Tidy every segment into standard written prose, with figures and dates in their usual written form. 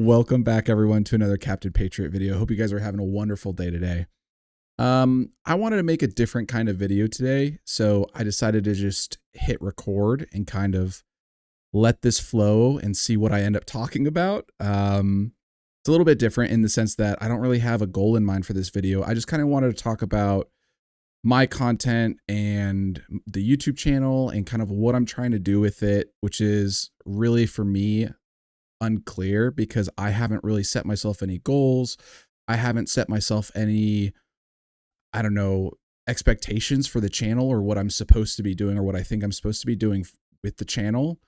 Welcome back, everyone, to another Captain Patriot video. Hope you guys are having a wonderful day today. I wanted to make a different kind of video today, so I decided to just hit record and kind of let this flow and see what I end up talking about. It's a little bit different in the sense that I don't really have a goal in mind for this video. I just kind of wanted to talk about my content and the YouTube channel and kind of what I'm trying to do with it, which is really for me unclear because I haven't really set myself any goals. I haven't set myself any, I don't know, expectations for the channel or what I'm supposed to be doing or what I think I'm supposed to be doing with the channel.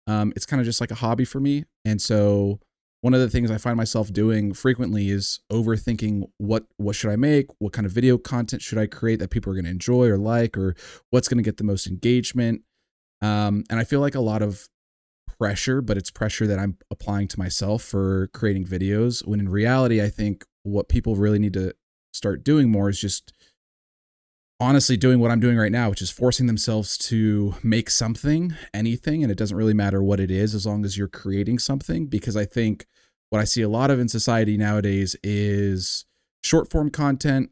It's kind of just like a hobby for me. And so one of the things I find myself doing frequently is overthinking what should I make? What kind of video content should I create that people are going to enjoy or like, or what's going to get the most engagement? And I feel like a lot of pressure, but it's pressure that I'm applying to myself for creating videos, when in reality, I think what people really need to start doing more is just honestly doing what I'm doing right now, which is forcing themselves to make something, anything, and it doesn't really matter what it is as long as you're creating something. Because I think what I see a lot of in society nowadays is short form content,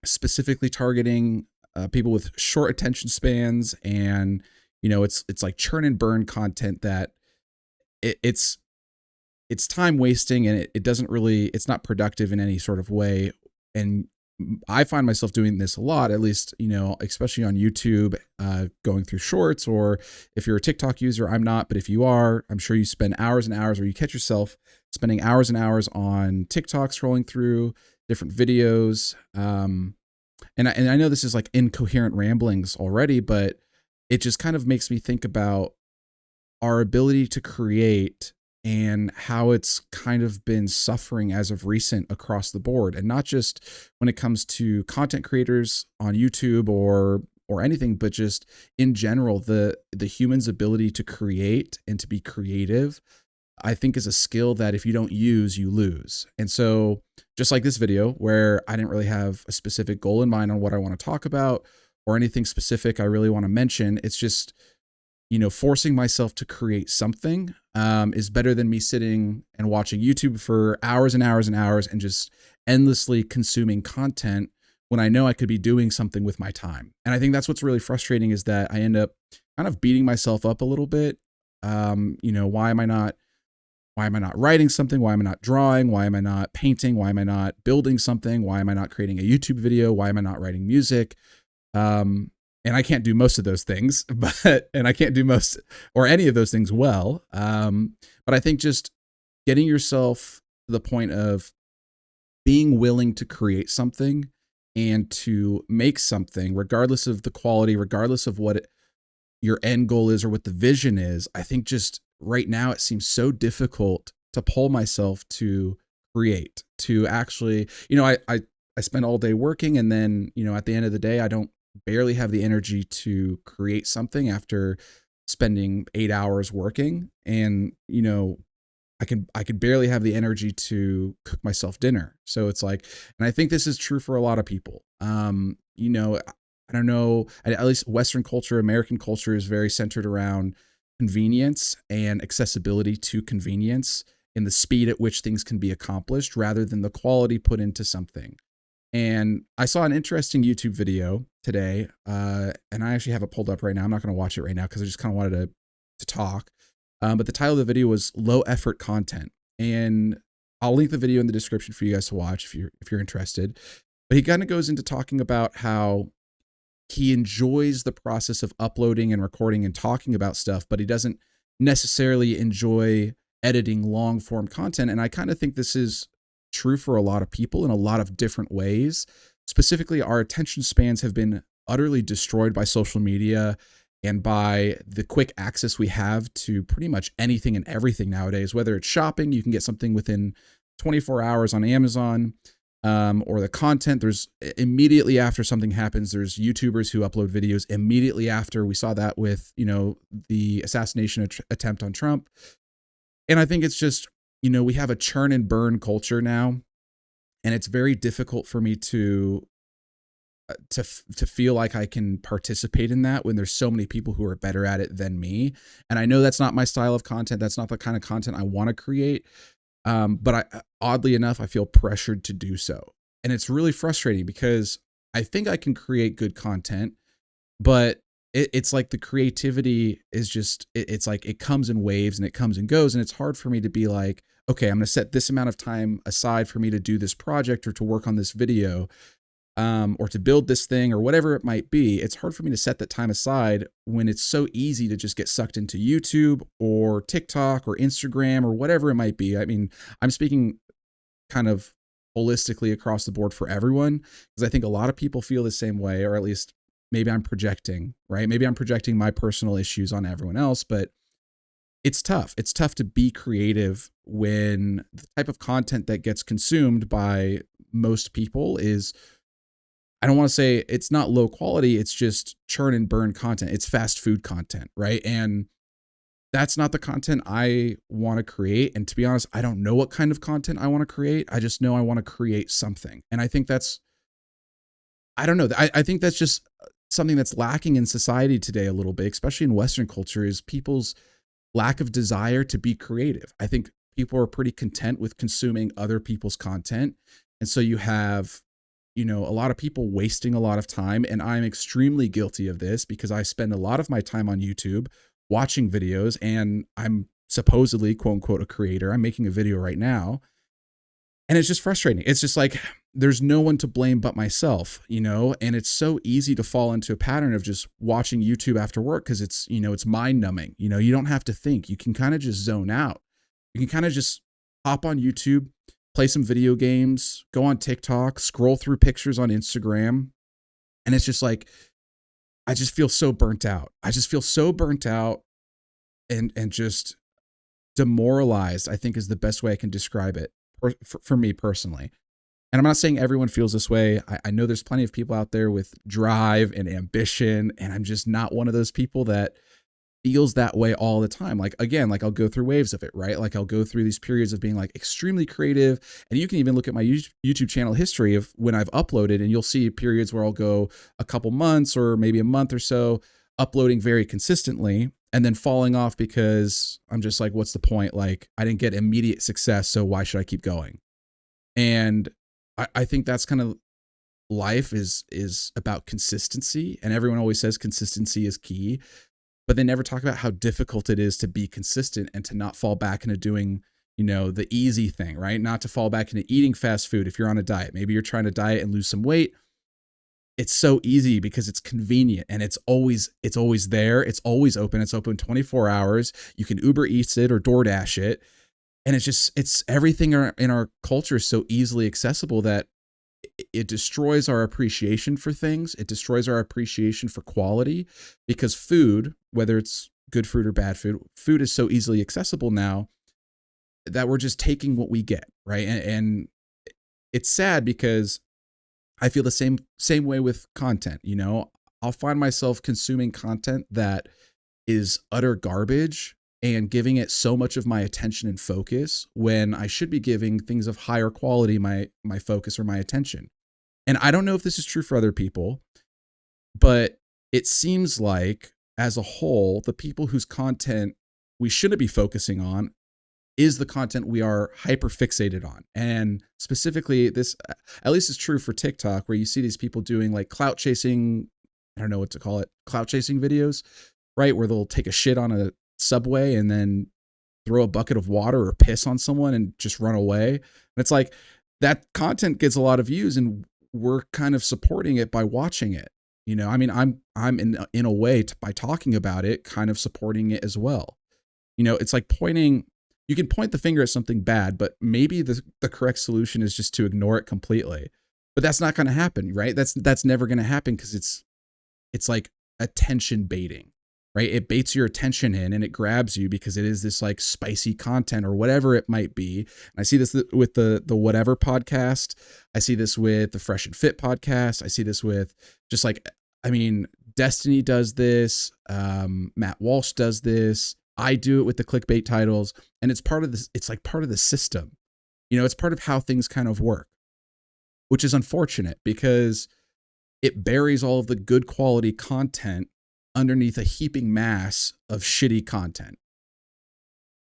specifically targeting people with short attention spans, and it's like churn and burn content that it's time wasting, and it doesn't really, it's not productive in any sort of way. And I find myself doing this a lot, at least, especially on YouTube, going through shorts, or if you're a TikTok user, I'm not, but if you are, I'm sure you spend hours and hours, or you catch yourself spending hours and hours on TikTok, scrolling through different videos. And I know this is like incoherent ramblings already, but it just kind of makes me think about our ability to create and how it's kind of been suffering as of recent across the board. And not just when it comes to content creators on YouTube or anything, but just in general, the human's ability to create and to be creative, I think, is a skill that if you don't use, you lose. And so just like this video, where I didn't really have a specific goal in mind on what I want to talk about or anything specific I really want to mention, it's just, forcing myself to create something is better than me sitting and watching YouTube for hours and hours and hours and just endlessly consuming content when I know I could be doing something with my time. And I think that's what's really frustrating, is that I end up kind of beating myself up a little bit. Why am I not writing something? Why am I not drawing? Why am I not painting? Why am I not building something? Why am I not creating a YouTube video? Why am I not writing music? And I can't do most of those things, and I can't do most or any of those things well. But I think just getting yourself to the point of being willing to create something and to make something, regardless of the quality, regardless of what your end goal is or what the vision is. I think just right now it seems so difficult to pull myself to create, to actually, I spend all day working, and then, at the end of the day, I don't barely have the energy to create something after spending 8 hours working. And, I could barely have the energy to cook myself dinner. So it's like, and I think this is true for a lot of people. I don't know, at least Western culture, American culture is very centered around convenience and accessibility to convenience and the speed at which things can be accomplished rather than the quality put into something. And I saw an interesting YouTube video today, and I actually have it pulled up right now. I'm not going to watch it right now because I just kind of wanted to talk. But the title of the video was "Low Effort Content," and I'll link the video in the description for you guys to watch if you're interested. But he kind of goes into talking about how he enjoys the process of uploading and recording and talking about stuff, but he doesn't necessarily enjoy editing long form content. And I kind of think this is true for a lot of people in a lot of different ways. Specifically, our attention spans have been utterly destroyed by social media and by the quick access we have to pretty much anything and everything nowadays. Whether it's shopping, you can get something within 24 hours on Amazon, or the content. There's immediately after something happens, there's YouTubers who upload videos immediately after. We saw that with, the assassination attempt on Trump. And I think it's just, we have a churn and burn culture now, and it's very difficult for me to feel like I can participate in that when there's so many people who are better at it than me. And I know that's not my style of content. That's not the kind of content I want to create. But oddly enough, I feel pressured to do so. And it's really frustrating because I think I can create good content, but it's like the creativity is just, it's like it comes in waves and it comes and goes. And it's hard for me to be like, okay, I'm going to set this amount of time aside for me to do this project or to work on this video, or to build this thing or whatever it might be. It's hard for me to set that time aside when it's so easy to just get sucked into YouTube or TikTok or Instagram or whatever it might be. I mean, I'm speaking kind of holistically across the board for everyone, because I think a lot of people feel the same way, or at least maybe I'm projecting, right? Maybe I'm projecting my personal issues on everyone else, but it's tough. It's tough to be creative when the type of content that gets consumed by most people is, I don't want to say it's not low quality, it's just churn and burn content. It's fast food content, right? And that's not the content I want to create. And to be honest, I don't know what kind of content I want to create. I just know I want to create something. And I think that's, I don't know. I think that's just something that's lacking in society today a little bit, especially in Western culture, is people's lack of desire to be creative. I think people are pretty content with consuming other people's content. And so you have, a lot of people wasting a lot of time. And I'm extremely guilty of this because I spend a lot of my time on YouTube watching videos, and I'm supposedly, quote unquote, a creator. I'm making a video right now. And it's just frustrating. It's just like, there's no one to blame but myself, and it's so easy to fall into a pattern of just watching YouTube after work because it's, it's mind numbing. You don't have to think. You can kind of just zone out. You can kind of just hop on YouTube, play some video games, go on TikTok, scroll through pictures on Instagram. And it's just like, I just feel so burnt out. I just feel so burnt out and just demoralized, I think is the best way I can describe it for me personally. And I'm not saying everyone feels this way. I know there's plenty of people out there with drive and ambition, and I'm just not one of those people that feels that way all the time. Like, again, like I'll go through waves of it, right? Like I'll go through these periods of being like extremely creative. And you can even look at my YouTube channel history of when I've uploaded, and you'll see periods where I'll go a couple months or maybe a month or so uploading very consistently and then falling off because I'm just like, what's the point? Like I didn't get immediate success, so why should I keep going? And I think that's kind of life is about consistency. And everyone always says consistency is key, but they never talk about how difficult it is to be consistent and to not fall back into doing, the easy thing, right? Not to fall back into eating fast food if you're on a diet. Maybe you're trying to diet and lose some weight. It's so easy because it's convenient and it's always there. It's always open. It's open 24 hours. You can Uber Eats it or DoorDash it. And it's everything in our culture is so easily accessible that it destroys our appreciation for things. It destroys our appreciation for quality because food, whether it's good food or bad food, food is so easily accessible now that we're just taking what we get, right? And it's sad because I feel the same way with content. I'll find myself consuming content that is utter garbage and giving it so much of my attention and focus when I should be giving things of higher quality my focus or my attention. And I don't know if this is true for other people, but it seems like as a whole, the people whose content we shouldn't be focusing on is the content we are hyper fixated on. And specifically this, at least is true for TikTok, where you see these people doing like clout chasing, I don't know what to call it, clout chasing videos, right? Where they'll take a shit on a subway and then throw a bucket of water or piss on someone and just run away. And it's like that content gets a lot of views and we're kind of supporting it by watching it. I mean, I'm in a way by talking about it, kind of supporting it as well. It's like you can point the finger at something bad, but maybe the correct solution is just to ignore it completely. But that's not going to happen, right? That's never going to happen because it's like attention baiting. Right? It baits your attention in and it grabs you because it is this like spicy content or whatever it might be. And I see this with the Whatever podcast. I see this with the Fresh and Fit podcast. I see this with just like, I mean, Destiny does this. Matt Walsh does this. I do it with the clickbait titles, and it's part of this. It's like part of the system. It's part of how things kind of work, which is unfortunate because it buries all of the good quality content underneath a heaping mass of shitty content.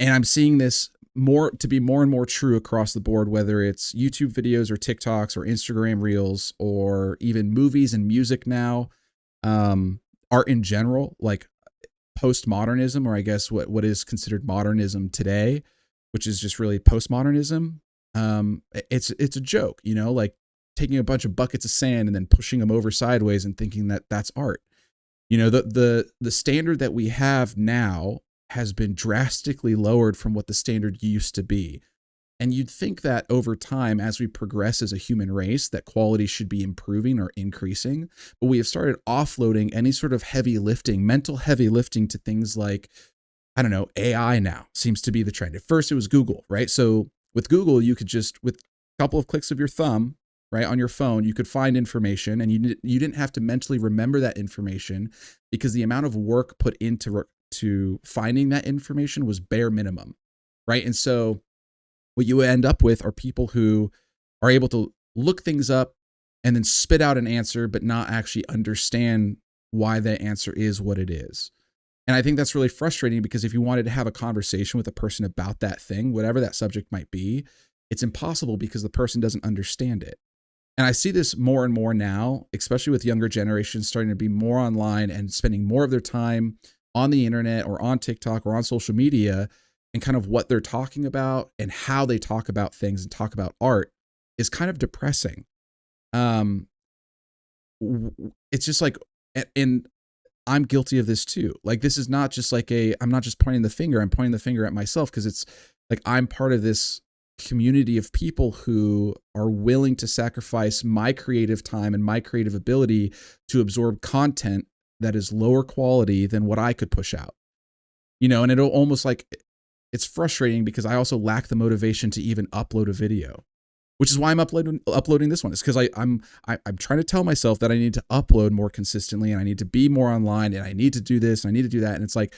And I'm seeing this to be more and more true across the board, whether it's YouTube videos or TikToks or Instagram reels or even movies and music now, art in general, like postmodernism, or I guess what is considered modernism today, which is just really postmodernism. It's a joke, you know, like taking a bunch of buckets of sand and then pushing them over sideways and thinking that that's art. You know, the standard that we have now has been drastically lowered from what the standard used to be. And you'd think that over time, as we progress as a human race, that quality should be improving or increasing. But we have started offloading any sort of heavy lifting, mental heavy lifting, to things like, I don't know, AI now seems to be the trend. At first it was Google, right? So with Google, you could just, with a couple of clicks of your thumb, right, on your phone, you could find information, and you didn't have to mentally remember that information, because the amount of work put into finding that information was bare minimum, right? And so what you end up with are people who are able to look things up and then spit out an answer, but not actually understand why that answer is what it is. And I think that's really frustrating, because if you wanted to have a conversation with a person about that thing, whatever that subject might be, it's impossible because the person doesn't understand it. And I see this more and more now, especially with younger generations starting to be more online and spending more of their time on the internet or on TikTok or on social media, and kind of what they're talking about and how they talk about things and talk about art is kind of depressing. It's just like, and I'm guilty of this too. Like, this is not just like I'm not just pointing the finger, I'm pointing the finger at myself, because it's like I'm part of this community of people who are willing to sacrifice my creative time and my creative ability to absorb content that is lower quality than what I could push out. You know, and it'll almost like, it's frustrating because I also lack the motivation to even upload a video, which is why I'm uploading this one. It's because I'm trying to tell myself that I need to upload more consistently, and I need to be more online, and I need to do this, and I need to do that. And it's like,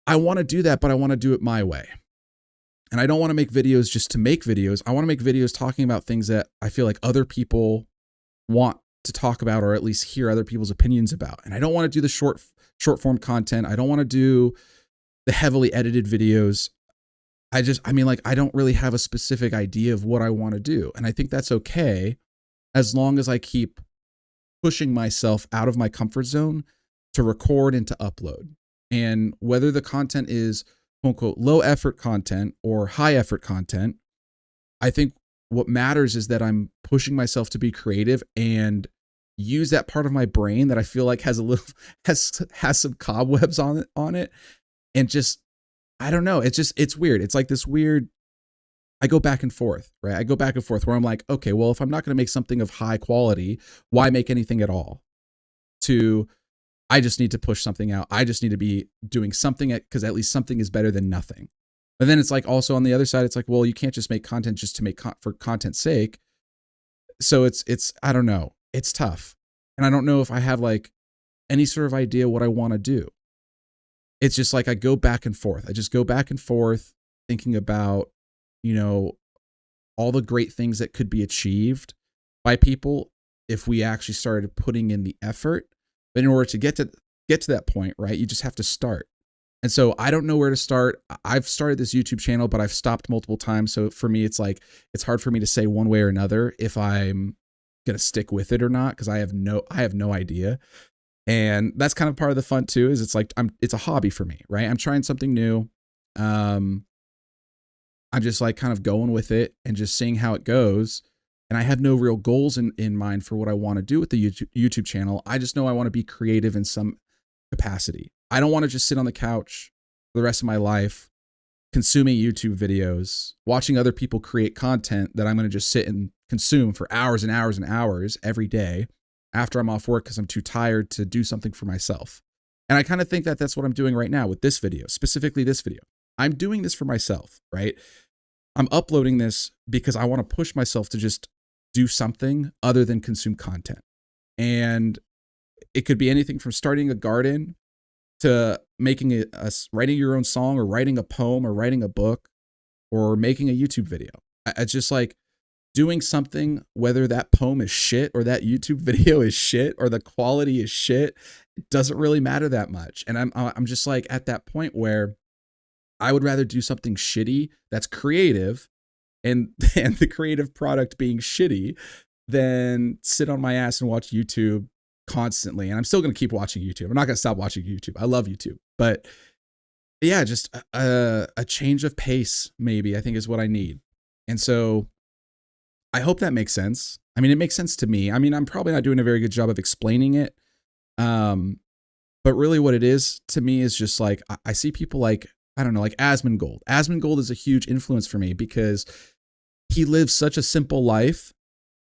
I want to do that, but I want to do it my way. And I don't want to make videos just to make videos. I want to make videos talking about things that I feel like other people want to talk about, or at least hear other people's opinions about. And I don't want to do the short form content. I don't want to do the heavily edited videos. I don't really have a specific idea of what I want to do. And I think that's okay, as long as I keep pushing myself out of my comfort zone to record and to upload. And whether the content is quote unquote low effort content or high effort content, I think what matters is that I'm pushing myself to be creative and use that part of my brain that I feel like has some cobwebs on it. And just, I don't know. It's weird. It's like this weird, I go back and forth, right? I go back and forth where I'm like, okay, well, if I'm not going to make something of high quality, why make anything at all? I just need to push something out. I just need to be doing something, because at least something is better than nothing. But then it's like, also on the other side, it's like, well, you can't just make content just to make for content's sake. So it's, I don't know. It's tough. And I don't know if I have like any sort of idea what I want to do. It's just like, I go back and forth. I just go back and forth thinking about, you know, all the great things that could be achieved by people if we actually started putting in the effort. But in order to get to that point, right, you just have to start. And so I don't know where to start. I've started this YouTube channel, but I've stopped multiple times. So for me, it's like, it's hard for me to say one way or another if I'm going to stick with it or not, because I have no idea. And that's kind of part of the fun too, is it's like, it's a hobby for me, right? I'm trying something new. I'm just like kind of going with it and just seeing how it goes. And I have no real goals in mind for what I want to do with the YouTube channel. I just know I want to be creative in some capacity. I don't want to just sit on the couch for the rest of my life consuming YouTube videos, watching other people create content that I'm going to just sit and consume for hours and hours and hours every day after I'm off work because I'm too tired to do something for myself. And I kind of think that that's what I'm doing right now with this video, specifically this video. I'm doing this for myself, right? I'm uploading this because I want to push myself to just do something other than consume content. And it could be anything from starting a garden to making writing your own song, or writing a poem, or writing a book, or making a YouTube video. It's just like doing something, whether that poem is shit or that YouTube video is shit or the quality is shit, it doesn't really matter that much. And I'm just like at that point where I would rather do something shitty that's creative and the creative product being shitty than sit on my ass and watch YouTube constantly. And I'm still going to keep watching YouTube. I'm not going to stop watching YouTube. I love YouTube. But yeah, just a change of pace, maybe, I think is what I need. And so I hope that makes sense. I mean, it makes sense to me. I mean, I'm probably not doing a very good job of explaining it. But really what it is to me is just like, I see people like, I don't know, like Asmongold. Asmongold is a huge influence for me because he lives such a simple life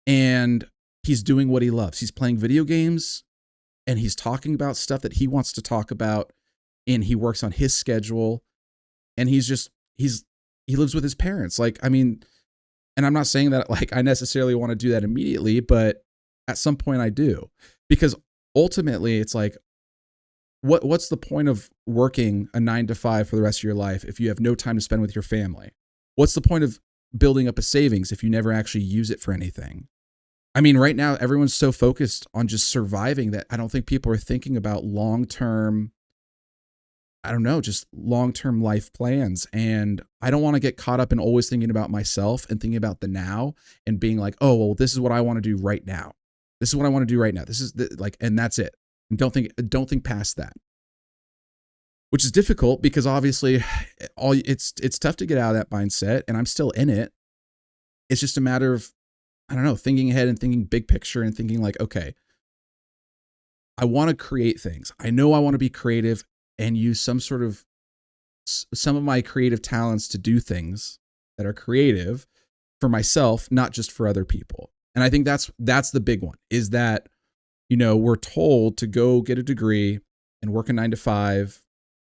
and he's doing what he loves. He's playing video games and he's talking about stuff that he wants to talk about, and he works on his schedule, and he lives with his parents. Like, I mean, and I'm not saying that like I necessarily want to do that immediately, but at some point I do, because ultimately it's like, what's the point of working a 9 to 5 for the rest of your life if you have no time to spend with your family? What's the point of building up a savings if you never actually use it for anything? I mean, right now, everyone's so focused on just surviving that I don't think people are thinking about long-term, I don't know, just long-term life plans. And I don't want to get caught up in always thinking about myself and thinking about the now and being like, oh, well, this is what I want to do right now. This is what I want to do right now. This is like, and that's it. And don't think past that, which is difficult because obviously it's tough to get out of that mindset, and I'm still in it. It's just a matter of, I don't know, thinking ahead and thinking big picture and thinking like, okay, I want to create things. I know I want to be creative and use some of my creative talents to do things that are creative for myself, not just for other people. And I think that's the big one, is that, you know, we're told to go get a degree and work a 9 to 5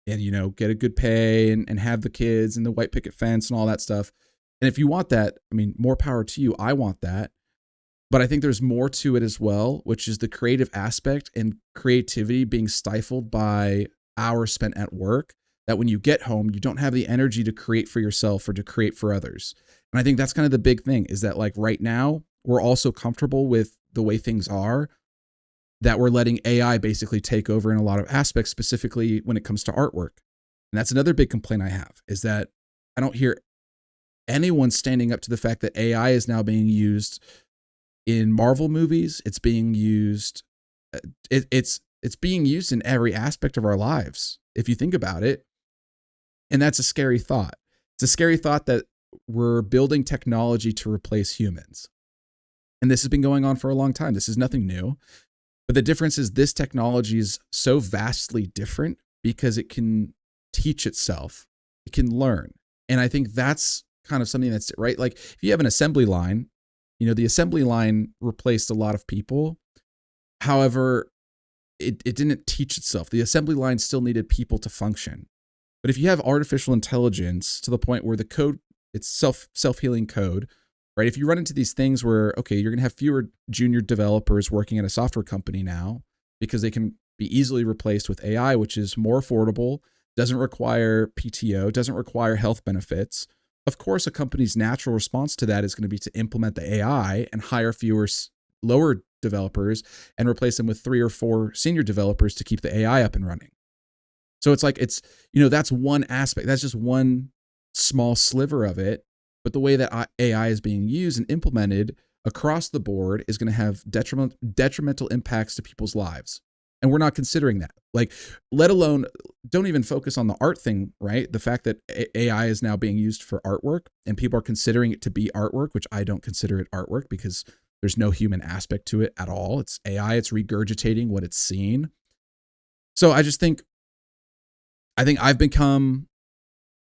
and, you know, get a good pay and have the kids and the white picket fence and all that stuff. And if you want that, I mean, more power to you. I want that. But I think there's more to it as well, which is the creative aspect and creativity being stifled by hours spent at work, that when you get home, you don't have the energy to create for yourself or to create for others. And I think that's kind of the big thing, is that like right now, we're also comfortable with the way things are, that we're letting AI basically take over in a lot of aspects, specifically when it comes to artwork. And that's another big complaint I have, is that I don't hear anyone standing up to the fact that AI is now being used in Marvel movies. It's being used, it's being used in every aspect of our lives, if you think about it. And that's a scary thought. It's a scary thought that we're building technology to replace humans. And this has been going on for a long time. This is nothing new. But the difference is this technology is so vastly different because it can teach itself. It can learn. And I think that's kind of something that's right. Like if you have an assembly line, you know, the assembly line replaced a lot of people. However, it didn't teach itself. The assembly line still needed people to function. But if you have artificial intelligence to the point where the code, it's self-healing code, right? If you run into these things where, okay, you're going to have fewer junior developers working at a software company now because they can be easily replaced with AI, which is more affordable, doesn't require PTO, doesn't require health benefits. Of course, a company's natural response to that is going to be to implement the AI and hire fewer lower developers and replace them with 3 or 4 senior developers to keep the AI up and running. So it's like, it's, you know, that's one aspect. That's just one small sliver of it. But the way that AI is being used and implemented across the board is going to have detrimental impacts to people's lives. And we're not considering that. Like, let alone, don't even focus on the art thing, right? The fact that AI is now being used for artwork and people are considering it to be artwork, which I don't consider it artwork because there's no human aspect to it at all. It's AI, it's regurgitating what it's seen. So I think I've become,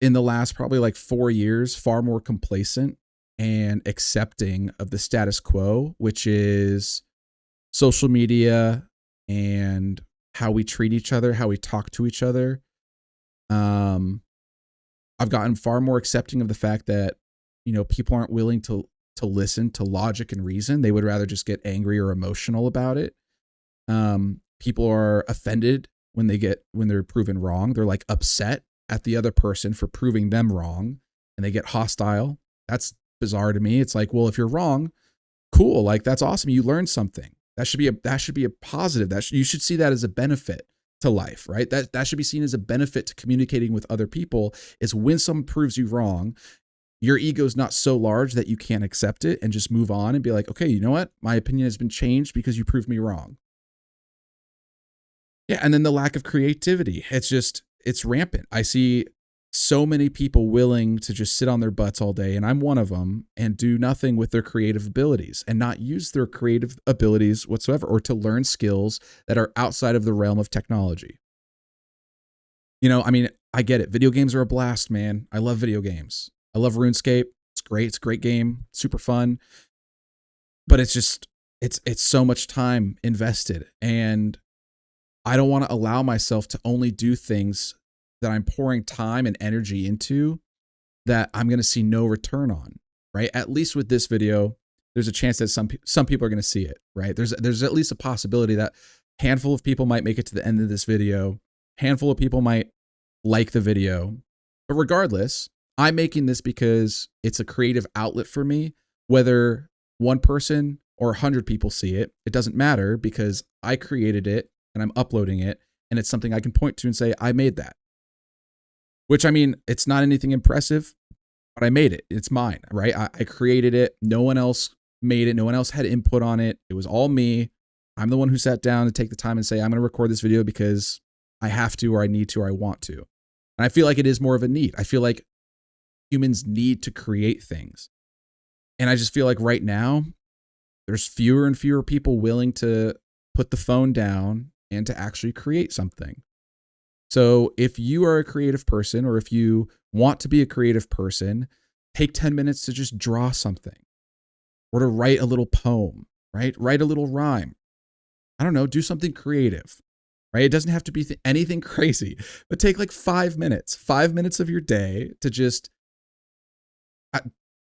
in the last probably like 4 years, far more complacent and accepting of the status quo, which is social media and how we treat each other, how we talk to each other. I've gotten far more accepting of the fact that, you know, people aren't willing to listen to logic and reason. They would rather just get angry or emotional about it. People are offended when they're proven wrong. They're like upset at the other person for proving them wrong, and they get hostile. That's bizarre to me. It's like, well, if you're wrong, cool. Like, that's awesome. You learned something. That should be a positive. You should see that as a benefit. to life, right? That should be seen as a benefit to communicating with other people, is when someone proves you wrong, your ego's not so large that you can't accept it and just move on and be like, okay, you know what? My opinion has been changed because you proved me wrong. Yeah. And then the lack of creativity. It's rampant. I see so many people willing to just sit on their butts all day, and I'm one of them, and do nothing with their creative abilities and not use their creative abilities whatsoever, or to learn skills that are outside of the realm of technology. I mean, I get it. Video games are a blast, man. I love video games. I love RuneScape. It's great. It's a great game. Super fun. But it's so much time invested, and I don't want to allow myself to only do things that I'm pouring time and energy into that I'm going to see no return on, right? At least with this video, there's a chance that some people are going to see it, right? There's at least a possibility that handful of people might make it to the end of this video. Handful of people might like the video. But regardless, I'm making this because it's a creative outlet for me. Whether one person or 100 people see it, it doesn't matter, because I created it and I'm uploading it, and it's something I can point to and say, I made that. Which, I mean, it's not anything impressive, but I made it. It's mine, right? I created it. No one else made it. No one else had input on it. It was all me. I'm the one who sat down to take the time and say, I'm going to record this video because I have to, or I need to, or I want to. And I feel like it is more of a need. I feel like humans need to create things. And I just feel like right now, there's fewer and fewer people willing to put the phone down and to actually create something. So if you are a creative person, or if you want to be a creative person, take 10 minutes to just draw something, or to write a little poem, right? Write a little rhyme. I don't know, do something creative, right? It doesn't have to be anything crazy, but take like 5 minutes of your day to just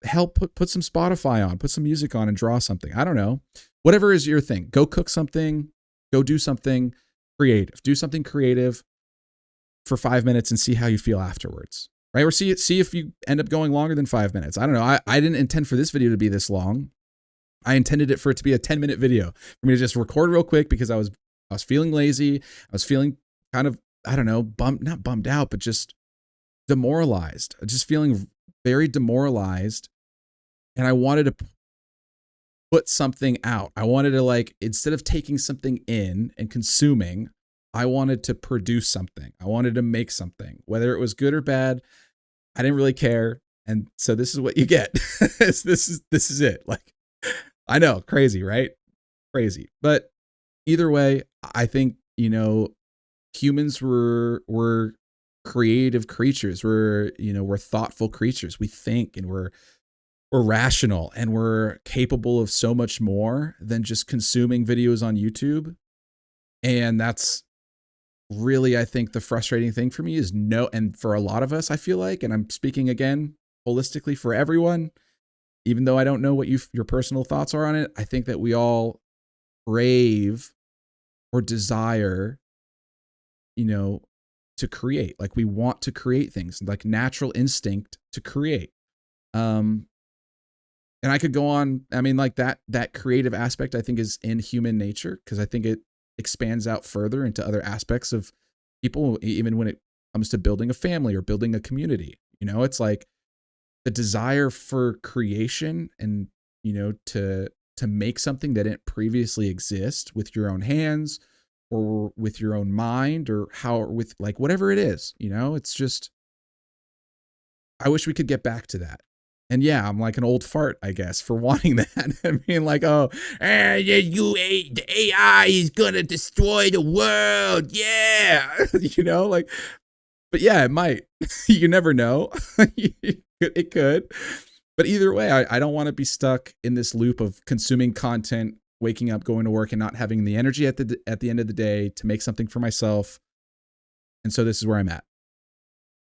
help put some Spotify on, put some music on, and draw something. I don't know, whatever is your thing. Go cook something, go do something creative, do something creative for 5 minutes and see how you feel afterwards, right? Or see if you end up going longer than 5 minutes. I don't know. I didn't intend for this video to be this long. I intended it for it to be a 10-minute video, for me to just record real quick, because I was feeling lazy. I was feeling kind of, I don't know, not bummed out, but just demoralized. Just feeling very demoralized. And I wanted to put something out. I wanted to, like, instead of taking something in and consuming, I wanted to produce something. I wanted to make something, whether it was good or bad. I didn't really care. And so this is what you get. this is it. Like, I know, crazy, right? Crazy. But either way, I think, humans were creative creatures. We're thoughtful creatures. We think, and we're rational, and we're capable of so much more than just consuming videos on YouTube. And that's really, I think, the frustrating thing for me is and for a lot of us, I feel like, and I'm speaking again holistically for everyone, even though I don't know what your personal thoughts are on it, I think that we all crave or desire, to create. Like, we want to create things, like natural instinct to create. And I could go on. I mean, like that creative aspect, I think, is in human nature, because I think it expands out further into other aspects of people, even when it comes to building a family or building a community. It's like the desire for creation, and to make something that didn't previously exist with your own hands, or with your own mind, or with like whatever it is. It's just, I wish we could get back to that. And yeah, I'm like an old fart, I guess, for wanting that. I mean, like, the AI is gonna destroy the world. Yeah. Like, but yeah, it might. You never know. It could. But either way, I don't want to be stuck in this loop of consuming content, waking up, going to work, and not having the energy at the end of the day to make something for myself. And so this is where I'm at.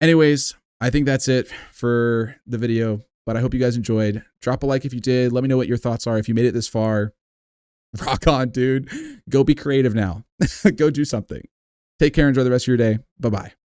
Anyways, I think that's it for the video. But I hope you guys enjoyed. Drop a like if you did. Let me know what your thoughts are. If you made it this far, rock on, dude. Go be creative now. Go do something. Take care. Enjoy the rest of your day. Bye-bye.